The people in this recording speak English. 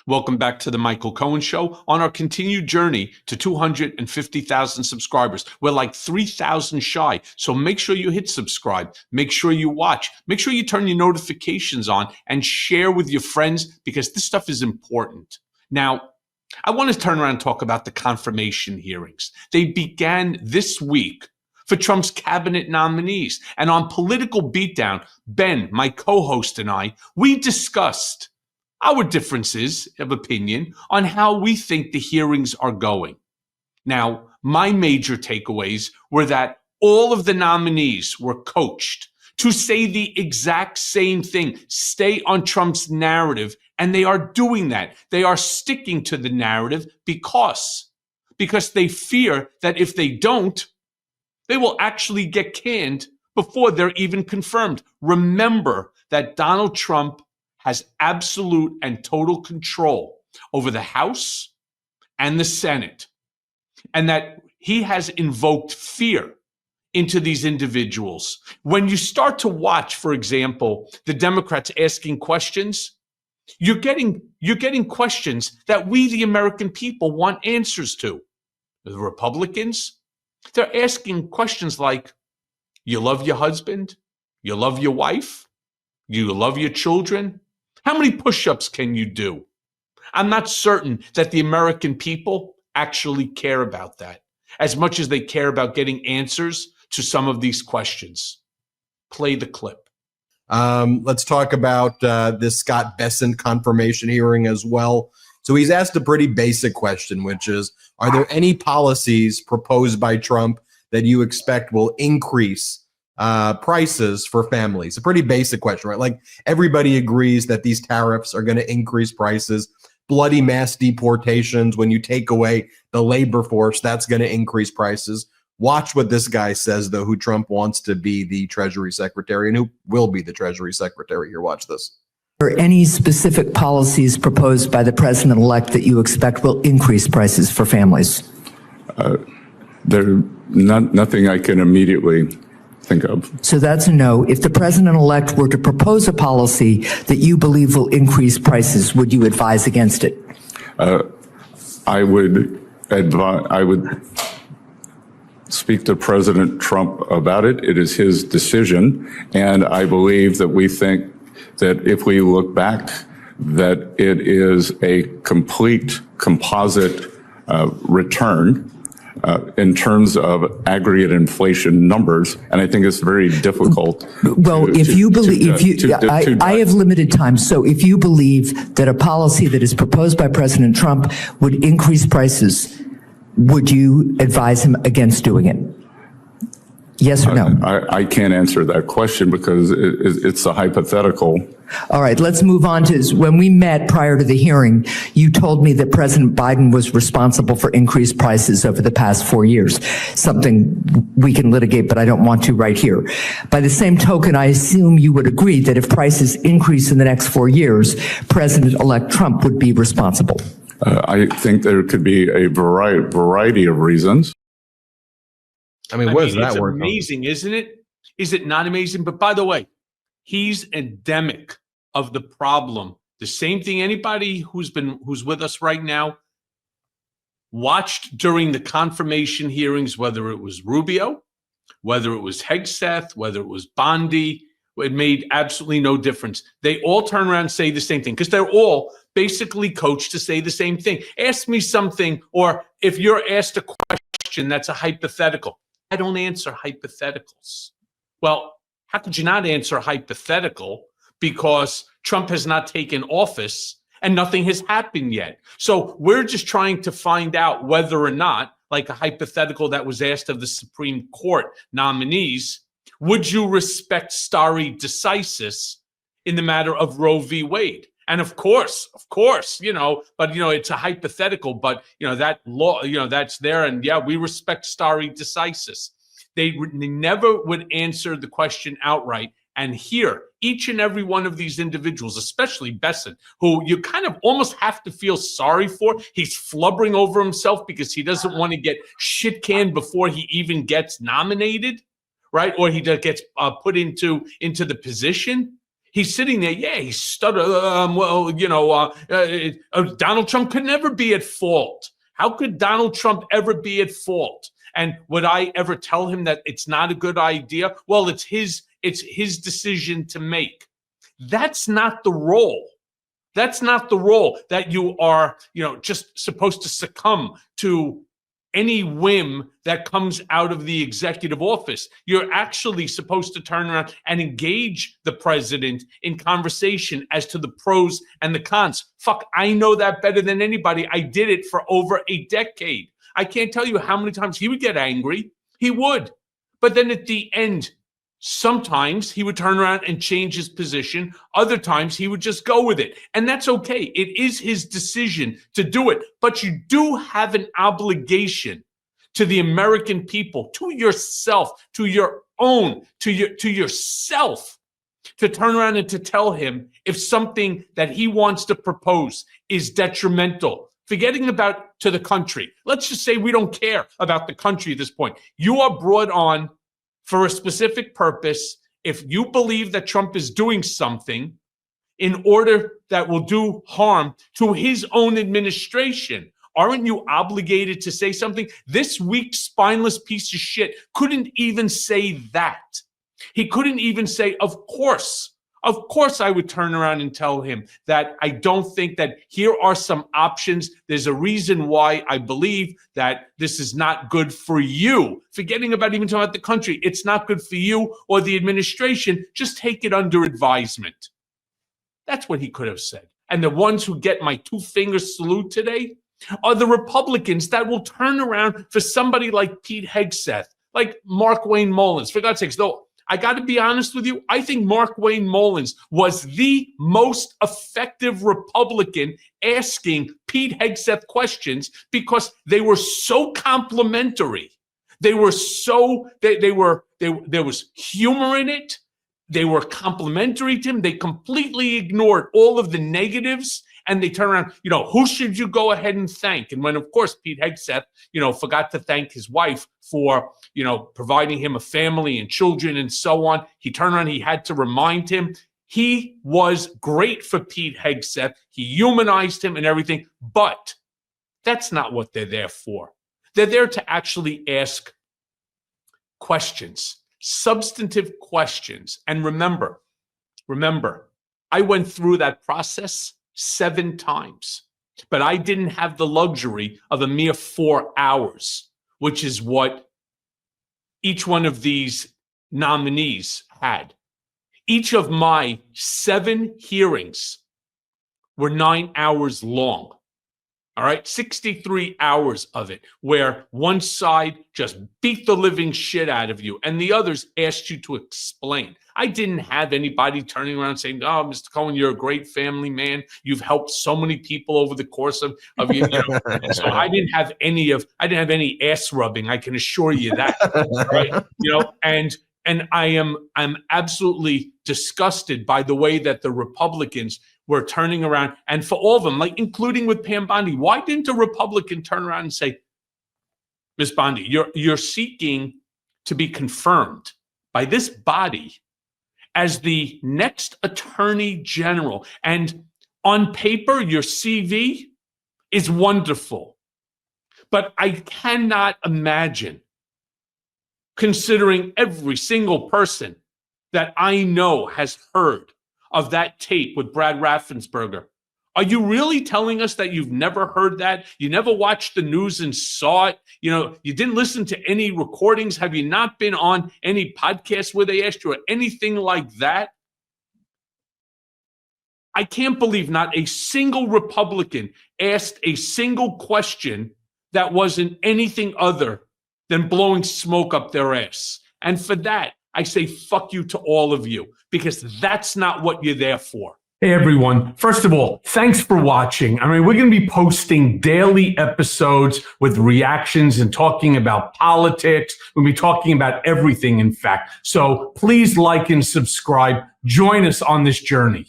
Welcome back to the Michael Cohen Show on our continued journey to 250,000 subscribers. We're like 3,000 shy, so make sure you hit subscribe. Make sure you watch. Make sure you turn your notifications on and share with your friends because this stuff is important. Now, I want to turn around and talk about the confirmation hearings. They began this week for Trump's cabinet nominees. And on Political Beatdown, Ben, my co-host, and I, we discussed our differences of opinion on how we think the hearings are going. Now, my major takeaways were that all of the nominees were coached to say the exact same thing, stay on Trump's narrative, and they are doing that. They are sticking to the narrative because they fear that if they don't, they will actually get canned before they're even confirmed. Remember that Donald Trump has absolute and total control over the House and the Senate, and that he has invoked fear into these individuals. When you start to watch, for example, the Democrats asking questions, you're getting questions that we, the American people, want answers to. The Republicans, they're asking questions like, you love your husband? You love your wife? You love your children? How many push-ups can you do? I'm not certain that the American people actually care about that as much as they care about getting answers to some of these questions. Play the clip. Let's talk about this Scott Bessent confirmation hearing as well. So he's asked a pretty basic question, which is, are there any policies proposed by Trump that you expect will increase prices for families? A pretty basic question, right? Like everybody agrees that these tariffs are going to increase prices. Bloody mass deportations, when you take away the labor force, that's going to increase prices. Watch what this guy says, though, who Trump wants to be the Treasury Secretary and who will be the Treasury Secretary. Here, watch this. Are there any specific policies proposed by the president-elect that you expect will increase prices for families? There's nothing I can immediately think of. So that's a no. If the president-elect were to propose a policy that you believe will increase prices, would you advise against it? I would speak to President Trump about it. It is his decision, and I believe that we think that if we look back, that it is a complete composite return in terms of aggregate inflation numbers, and I think it's very difficult. Well, I have limited time, so if you believe that a policy that is proposed by President Trump would increase prices, would you advise him against doing it? Yes or no? I can't answer that question because it's a hypothetical. All right, let's move on to when we met prior to the hearing, you told me that President Biden was responsible for increased prices over the past 4 years, something we can litigate, but I don't want to right here. By the same token, I assume you would agree that if prices increase in the next 4 years, President-elect Trump would be responsible. I think there could be a variety of reasons. I mean, what is that worth? It's amazing, isn't it? Is it not amazing? But by the way, he's endemic of the problem. The same thing anybody who's with us right now watched during the confirmation hearings, whether it was Rubio, whether it was Hegseth, whether it was Bondi, it made absolutely no difference. They all turn around and say the same thing because they're all basically coached to say the same thing. Ask me something, or if you're asked a question that's a hypothetical, I don't answer hypotheticals. Well, how could you not answer a hypothetical? Because Trump has not taken office and nothing has happened yet. So we're just trying to find out whether or not, like a hypothetical that was asked of the Supreme Court nominees, would you respect stare decisis in the matter of Roe v. Wade? And of course, but it's a hypothetical, but that law, that's there. And yeah, we respect stare decisis. They never would answer the question outright. And here, each and every one of these individuals, especially Bessent, who you kind of almost have to feel sorry for. He's flubbering over himself because he doesn't want to get shit canned before he even gets nominated, right? Or he gets put into the position. He's sitting there, he's stuttering. Donald Trump could never be at fault. How could Donald Trump ever be at fault? And would I ever tell him that it's not a good idea? Well, it's his decision to make. That's not the role. That's not the role that you are, just supposed to succumb to any whim that comes out of the executive office. You're actually supposed to turn around and engage the president in conversation as to the pros and the cons. Fuck, I know that better than anybody. I did it for over a decade. I can't tell you how many times he would get angry. He would. But then at the end, sometimes he would turn around and change his position. Other times he would just go with it. And that's okay. It is his decision to do it. But you do have an obligation to the American people, to yourself, to yourself, to turn around and to tell him if something that he wants to propose is detrimental. Forgetting about to the country. Let's just say we don't care about the country at this point. You are brought on for a specific purpose. If you believe that Trump is doing something in order that will do harm to his own administration, aren't you obligated to say something? This weak, spineless piece of shit couldn't even say that. He couldn't even say, of course I would turn around and tell him that I don't think that here are some options. There's a reason why I believe that this is not good for you. Forgetting about even talking about the country. It's not good for you or the administration. Just take it under advisement. That's what he could have said. And the ones who get my two-finger salute today are the Republicans that will turn around for somebody like Pete Hegseth, like Markwayne Mullins. For God's sakes, though, I got to be honest with you. I think Markwayne Mullins was the most effective Republican asking Pete Hegseth questions because they were so complimentary. There was humor in it. They were complimentary to him. They completely ignored all of the negatives. And they turn around, who should you go ahead and thank? And when, of course, Pete Hegseth, forgot to thank his wife for, providing him a family and children and so on, he turned around, he had to remind him. He was great for Pete Hegseth. He humanized him and everything. But that's not what they're there for. They're there to actually ask questions, substantive questions. And remember, I went through that process 7 times, but I didn't have the luxury of a mere 4 hours, which is what each one of these nominees had. Each of my 7 hearings were 9 hours long. All right, 63 hours of it, where one side just beat the living shit out of you and the others asked you to explain. I didn't have anybody turning around saying, "Oh, Mr. Cohen, you're a great family man. You've helped so many people over the course of your." So I didn't have any ass rubbing. I can assure you that, right? And I'm absolutely disgusted by the way that the Republicans were turning around, and for all of them, like including with Pam Bondi, why didn't a Republican turn around and say, "Ms. Bondi, you're seeking to be confirmed by this body as the next Attorney General, and on paper your CV is wonderful, but I cannot imagine, considering every single person that I know has heard of that tape with Brad Raffensperger. Are you really telling us that you've never heard that? You never watched the news and saw it? You didn't listen to any recordings? Have you not been on any podcasts where they asked you or anything like that? I can't believe not a single Republican asked a single question that wasn't anything other than blowing smoke up their ass. And for that, I say fuck you to all of you, because that's not what you're there for. Hey, everyone. First of all, thanks for watching. I mean, we're going to be posting daily episodes with reactions and talking about politics. We'll be talking about everything, in fact. So please like and subscribe. Join us on this journey.